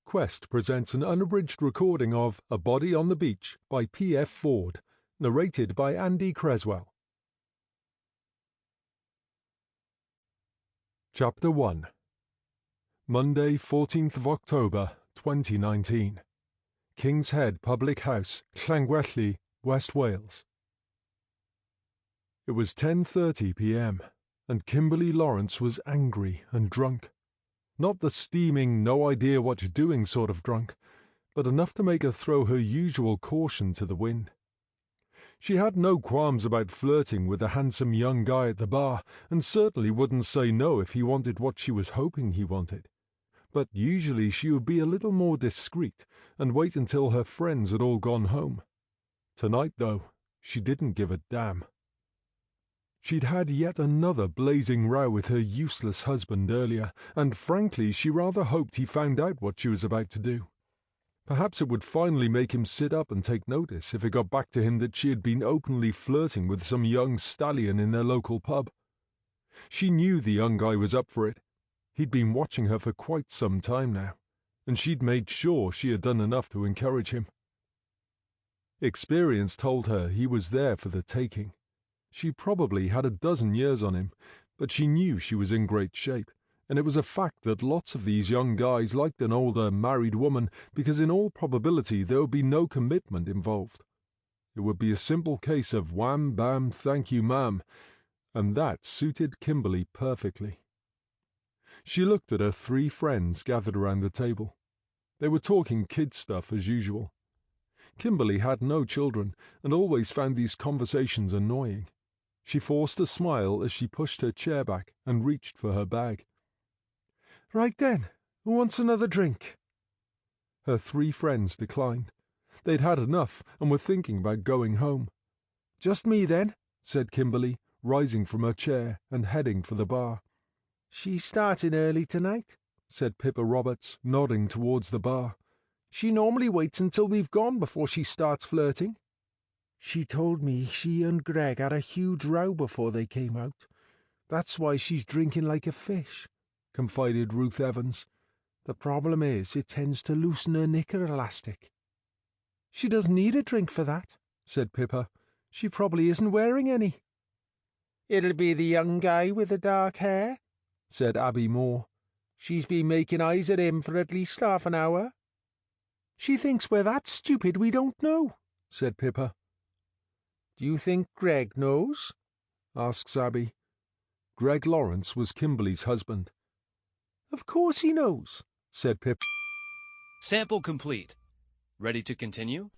Quest presents an unabridged recording of A Body on the Beach by P.F. Ford, narrated by Andy Cresswell. Chapter 1. Monday, 14th of October, 2019. King's Head Public House, Llangwelli, West Wales. It was 10:30 p.m, and Kimberley Lawrence was angry and drunk. Not the steaming, no-idea-what-you're-doing sort of drunk, but enough to make her throw her usual caution to the wind. She had no qualms about flirting with the handsome young guy at the bar, and certainly wouldn't say no if he wanted what she was hoping he wanted. But usually she would be a little more discreet, and wait until her friends had all gone home. Tonight, though, she didn't give a damn. She'd had yet another blazing row with her useless husband earlier, and frankly she rather hoped he found out what she was about to do. Perhaps it would finally make him sit up and take notice if it got back to him that she had been openly flirting with some young stallion in their local pub. She knew the young guy was up for it. He'd been watching her for quite some time now, and she'd made sure she had done enough to encourage him. Experience told her he was there for the taking. She probably had a dozen years on him, but she knew she was in great shape, and it was a fact that lots of these young guys liked an older, married woman because in all probability there would be no commitment involved. It would be a simple case of wham, bam, thank you, ma'am, and that suited Kimberley perfectly. She looked at her three friends gathered around the table. They were talking kid stuff as usual. Kimberley had no children and always found these conversations annoying. She forced a smile as she pushed her chair back and reached for her bag. "Right then, who wants another drink?" Her three friends declined. They'd had enough and were thinking about going home. "Just me then," said Kimberley, rising from her chair and heading for the bar. "She's starting early tonight," said Pippa Roberts, nodding towards the bar. "She normally waits until we've gone before she starts flirting." "She told me she and Greg had a huge row before they came out. That's why she's drinking like a fish," confided Ruth Evans. "The problem is it tends to loosen her knicker elastic." "She doesn't need a drink for that," said Pippa. "She probably isn't wearing any." "It'll be the young guy with the dark hair," said Abby Moore. "She's been making eyes at him for at least half an hour." "She thinks we're that stupid we don't know," said Pippa. "Do you think Greg knows?" asked Abby. Greg Lawrence was Kimberley's husband. "Of course he knows," said Pip. Sample complete. Ready to continue?